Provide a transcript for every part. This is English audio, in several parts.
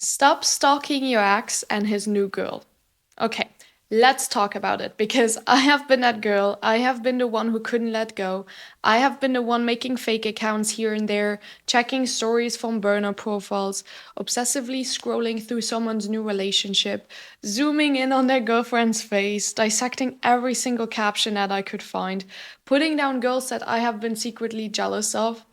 Stop stalking your ex and his new girl. Okay, let's talk about it because I have been that girl. I have been the one who couldn't let go. I have been the one making fake accounts here and there, checking stories from burner profiles, obsessively scrolling through someone's new relationship, zooming in on their girlfriend's face, dissecting every single caption that I could find, putting down girls that I have been secretly jealous of,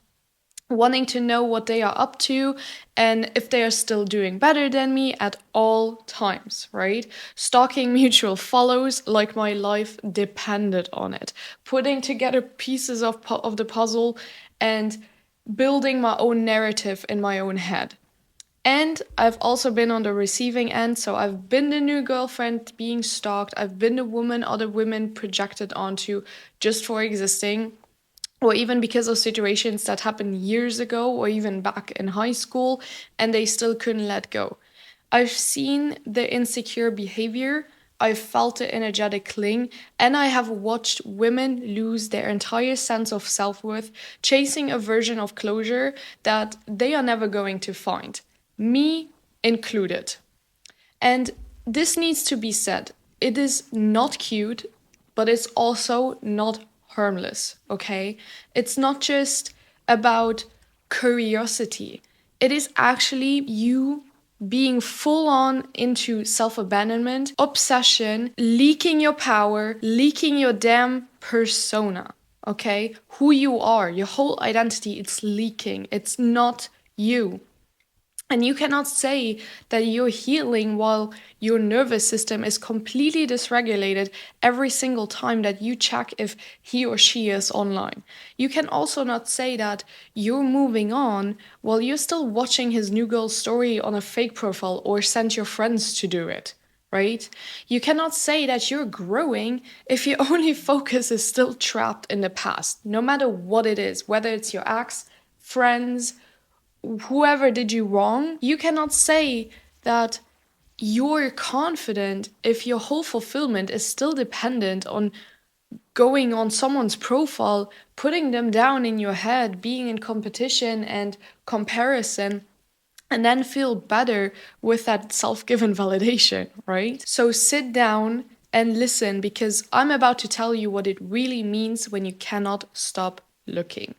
wanting to know what they are up to and if they are still doing better than me at all times, right? Stalking mutual follows like my life depended on it, putting together pieces of the puzzle and building my own narrative in my own head. And I've also been on the receiving end, so I've been the new girlfriend being stalked, I've been the woman other women projected onto just for existing, or even because of situations that happened years ago or even back in high school and they still couldn't let go. I've seen the insecure behavior, I've felt the energetic cling, and I have watched women lose their entire sense of self worth, chasing a version of closure that they are never going to find, me included. And this needs to be said. It is not cute, but it's also not harmless, okay? It's not just about curiosity. It is actually you being full on into self abandonment, obsession, leaking your power, leaking your damn persona, okay? Who you are, your whole identity, it's leaking. It's not you. And you cannot say that you're healing while your nervous system is completely dysregulated every single time that you check if he or she is online. You can also not say that you're moving on while you're still watching his new girl story on a fake profile or send your friends to do it, right? You cannot say that you're growing if your only focus is still trapped in the past, no matter what it is, whether it's your ex, friends, whoever did you wrong. You cannot say that you're confident if your whole fulfillment is still dependent on going on someone's profile, putting them down in your head, being in competition and comparison, and then feel better with that self given validation, right? So sit down and listen because I'm about to tell you what it really means when you cannot stop looking.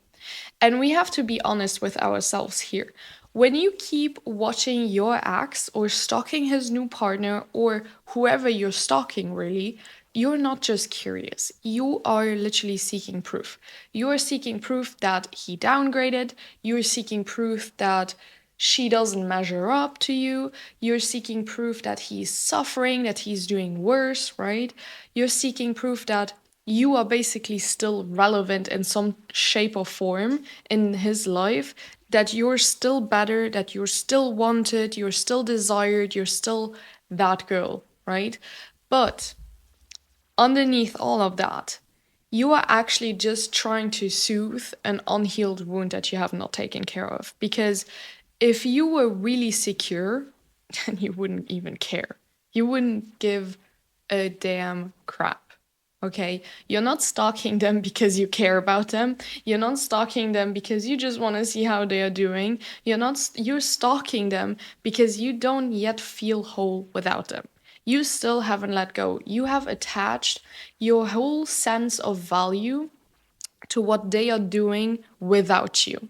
And we have to be honest with ourselves here. When you keep watching your ex or stalking his new partner or whoever you're stalking, really, you're not just curious. You are literally seeking proof. You are seeking proof that he downgraded. You're seeking proof that she doesn't measure up to you. You're seeking proof that he's suffering, that he's doing worse, right? You're seeking proof that you are basically still relevant in some shape or form in his life, that you're still better, that you're still wanted, you're still desired, you're still that girl, right? But underneath all of that, you are actually just trying to soothe an unhealed wound that you have not taken care of. Because if you were really secure, then you wouldn't even care. You wouldn't give a damn crap. Okay, you're not stalking them because you care about them. You're not stalking them because you just want to see how they are doing. You're stalking them because you don't yet feel whole without them. You still haven't let go. You have attached your whole sense of value to what they are doing without you.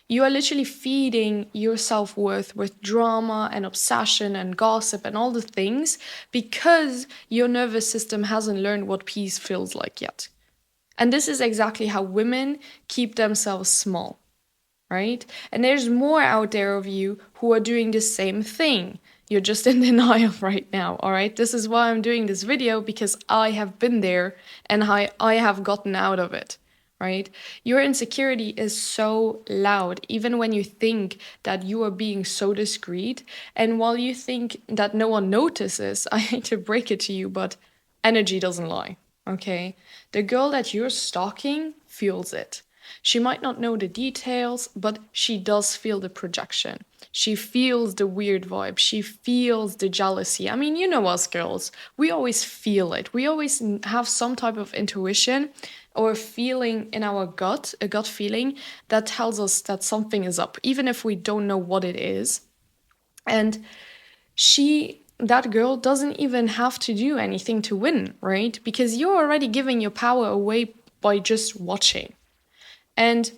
You are literally feeding your self worth with drama and obsession and gossip and all the things because your nervous system hasn't learned what peace feels like yet. And this is exactly how women keep themselves small, right? And there's more out there of you who are doing the same thing. You're just in denial right now, all right? This is why I'm doing this video, because I have been there and I have gotten out of it, right? Your insecurity is so loud, even when you think that you are being so discreet. And while you think that no one notices, I hate to break it to you, but energy doesn't lie, okay? The girl that you're stalking feels it. She might not know the details, but she does feel the projection. She feels the weird vibe. She feels the jealousy. I mean, you know us girls. We always feel it. We always have some type of intuition or feeling in our gut, a gut feeling that tells us that something is up, even if we don't know what it is. And that girl doesn't even have to do anything to win, right? Because you're already giving your power away by just watching. And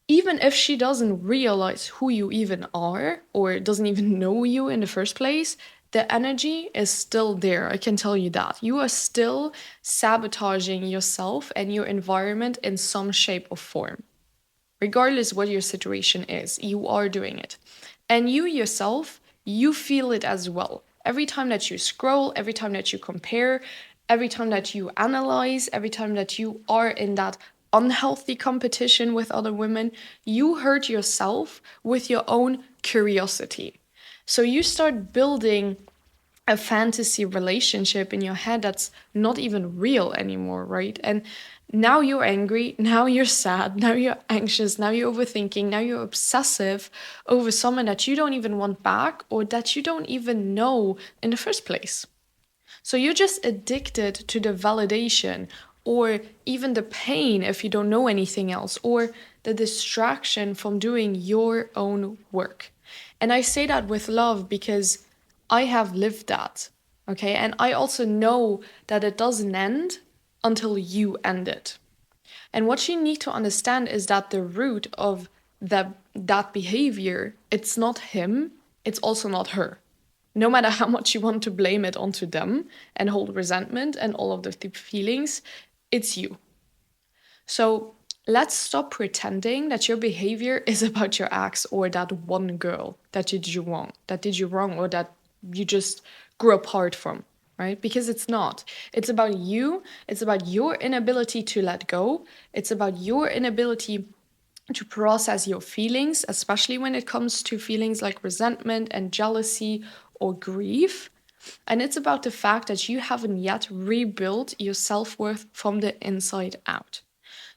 even if she doesn't realize who you even are or doesn't even know you in the first place, the energy is still there. I can tell you that. You are still sabotaging yourself and your environment in some shape or form. Regardless what your situation is, you are doing it. And you yourself, you feel it as well. Every time that you scroll, every time that you compare, every time that you analyze, every time that you are in that unhealthy competition with other women, you hurt yourself with your own curiosity. So you start building a fantasy relationship in your head that's not even real anymore, right? And now you're angry, now you're sad, now you're anxious, now you're overthinking, now you're obsessive over someone that you don't even want back or that you don't even know in the first place. So you're just addicted to the validation or even the pain if you don't know anything else, or the distraction from doing your own work. And I say that with love because I have lived that. Okay. And I also know that it doesn't end until you end it. And what you need to understand is that the root of that behavior, it's not him, it's also not her. No matter how much you want to blame it onto them and hold resentment and all of the deep feelings, it's you. So let's stop pretending that your behavior is about your ex or that one girl that did you wrong, or that you just grew apart from, right? Because it's not. It's about you. It's about your inability to let go. It's about your inability to process your feelings, especially when it comes to feelings like resentment and jealousy or grief. And it's about the fact that you haven't yet rebuilt your self worth from the inside out.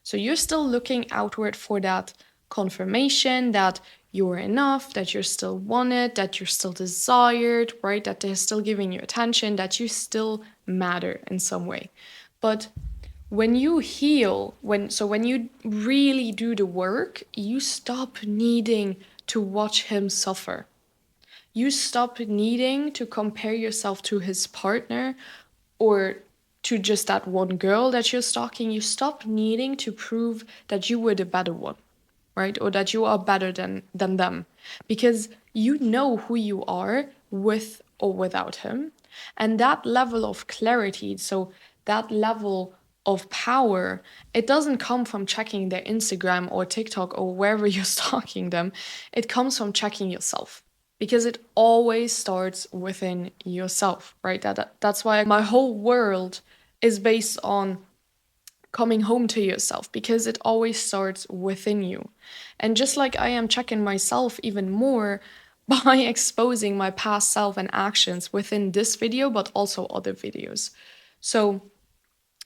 So you're still looking outward for that confirmation that you're enough, that you're still wanted, that you're still desired, right? That they're still giving you attention, that you still matter in some way. But when you heal, when you really do the work, you stop needing to watch him suffer. You stop needing to compare yourself to his partner or to just that one girl that you're stalking. You stop needing to prove that you were the better one, right? Or that you are better than them. Because you know who you are with or without him. And that level of clarity, so that level of power, it doesn't come from checking their Instagram or TikTok or wherever you're stalking them. It comes from checking yourself, because it always starts within yourself, right? That's why my whole world is based on coming home to yourself, because it always starts within you. And just like I am checking myself even more by exposing my past self and actions within this video, but also other videos. So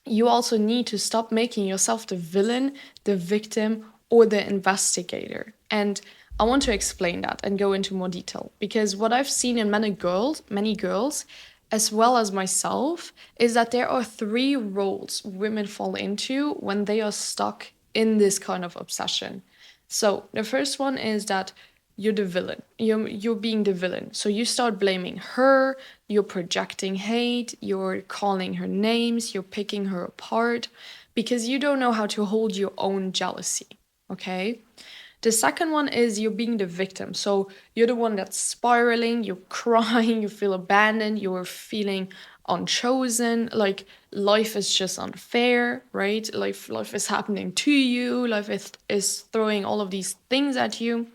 you also need to stop making yourself the villain, the victim, or the investigator. And I want to explain that and go into more detail, because what I've seen in many girls, as well as myself, is that there are three roles women fall into when they are stuck in this kind of obsession. So the first one is that you're the villain. You're being the villain. So you start blaming her, you're projecting hate, you're calling her names, you're picking her apart because you don't know how to hold your own jealousy. Okay? The second one is you're being the victim. So you're the one that's spiraling, you're crying, you feel abandoned, you're feeling unchosen, like life is just unfair, right? Life is happening to you, life is throwing all of these things at you.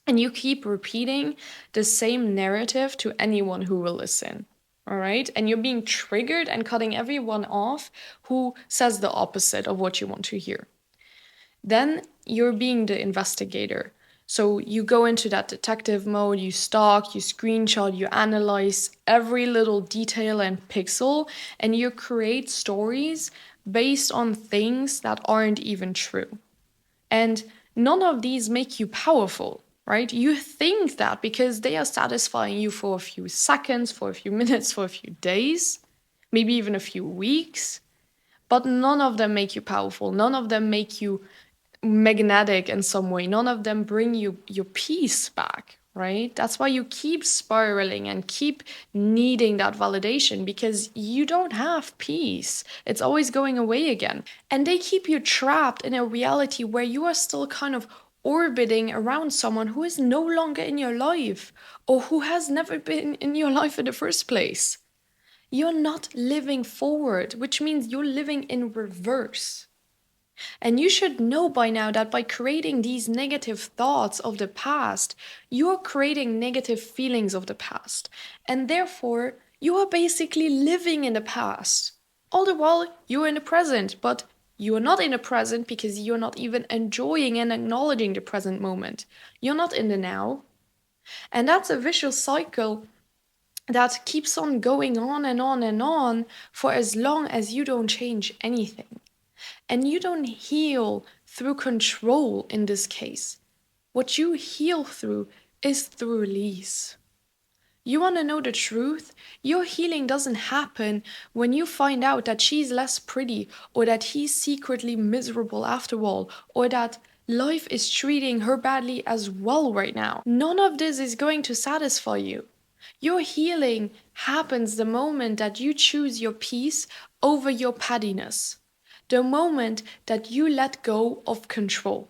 And you keep repeating the same narrative to anyone who will listen. All right. And you're being triggered and cutting everyone off who says the opposite of what you want to hear. Then you're being the investigator. So you go into that detective mode, you stalk, you screenshot, you analyze every little detail and pixel, and you create stories based on things that aren't even true. And none of these make you powerful, right? You think that because they are satisfying you for a few seconds, for a few minutes, for a few days, maybe even a few weeks, but none of them make you powerful. None of them make you magnetic in some way. None of them bring you your peace back, right? That's why you keep spiraling and keep needing that validation, because you don't have peace. It's always going away again. And they keep you trapped in a reality where you are still kind of orbiting around someone who is no longer in your life, or who has never been in your life in the first place. You're not living forward, which means you're living in reverse. And you should know by now that by creating these negative thoughts of the past, you are creating negative feelings of the past. And therefore, you are basically living in the past. All the while, you're in the present, but you are not in the present because you're not even enjoying and acknowledging the present moment. You're not in the now. And that's a vicious cycle that keeps on going on and on and on for as long as you don't change anything. And you don't heal through control in this case. What you heal through is through release. You want to know the truth? Your healing doesn't happen when you find out that she's less pretty, or that he's secretly miserable after all, or that life is treating her badly as well right now. None of this is going to satisfy you. Your healing happens the moment that you choose your peace over your pettiness, the moment that you let go of control.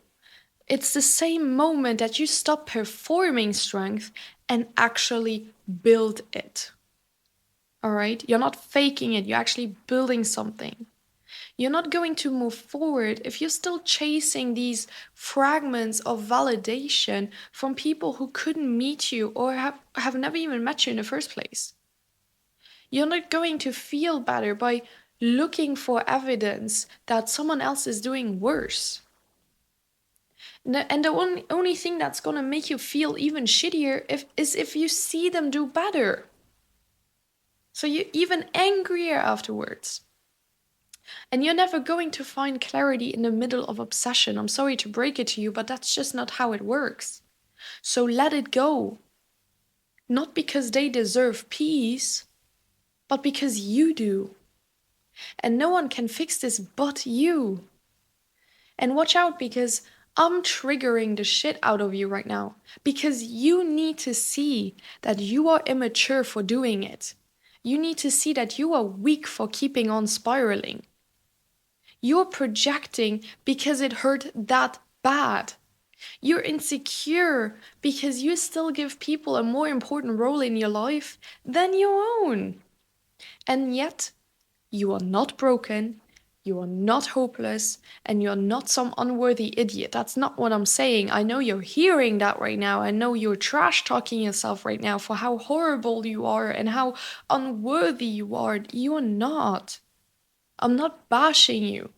It's the same moment that you stop performing strength and actually build it. All right? You're not faking it, you're actually building something. You're not going to move forward if you're still chasing these fragments of validation from people who couldn't meet you or have never even met you in the first place. You're not going to feel better by looking for evidence that someone else is doing worse. And the only thing that's going to make you feel even shittier is if you see them do better. So you're even angrier afterwards. And you're never going to find clarity in the middle of obsession. I'm sorry to break it to you, but that's just not how it works. So let it go. Not because they deserve peace, but because you do. And no one can fix this but you. And watch out, because I'm triggering the shit out of you right now. Because you need to see that you are immature for doing it. You need to see that you are weak for keeping on spiraling. You're projecting because it hurt that bad. You're insecure because you still give people a more important role in your life than your own. And yet, you are not broken, you are not hopeless, and you're not some unworthy idiot. That's not what I'm saying. I know you're hearing that right now. I know you're trash talking yourself right now for how horrible you are and how unworthy you are. You're not. I'm not bashing you.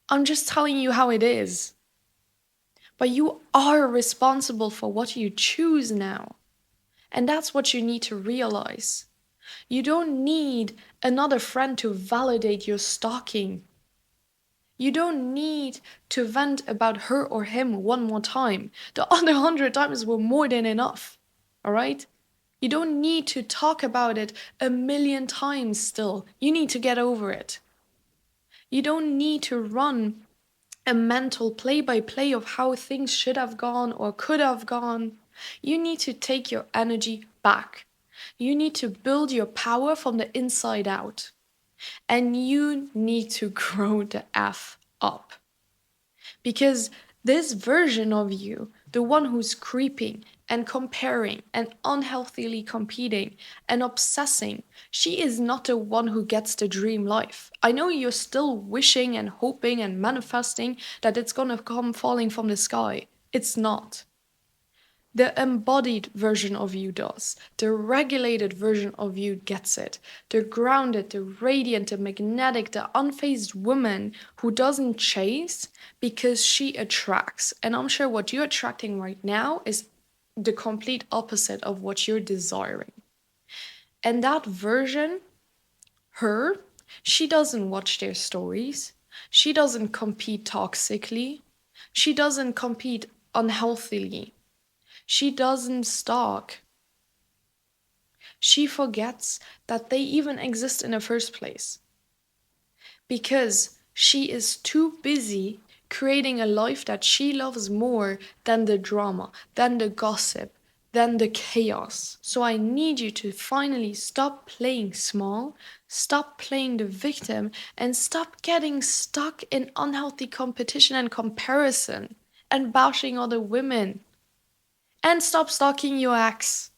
I'm just telling you how it is. But you are responsible for what you choose now. And that's what you need to realize. You don't need another friend to validate your stalking. You don't need to vent about her or him one more time. The other 100 times were more than enough. All right? You don't need to talk about it a million times still. You need to get over it. You don't need to run a mental play-by-play of how things should have gone or could have gone. You need to take your energy back. You need to build your power from the inside out. And you need to grow the F up. Because this version of you, the one who's creeping and comparing and unhealthily competing and obsessing, she is not the one who gets the dream life. I know you're still wishing and hoping and manifesting that it's gonna come falling from the sky. It's not. The embodied version of you does. The regulated version of you gets it. The grounded, the radiant, the magnetic, the unfazed woman who doesn't chase because she attracts. And I'm sure what you're attracting right now is the complete opposite of what you're desiring. And that version, her, she doesn't watch their stories. She doesn't compete toxically. She doesn't compete unhealthily. She doesn't stalk. She forgets that they even exist in the first place. Because she is too busy creating a life that she loves more than the drama, than the gossip, than the chaos. So I need you to finally stop playing small, stop playing the victim, and stop getting stuck in unhealthy competition and comparison and bashing other women. And stop stalking your ex.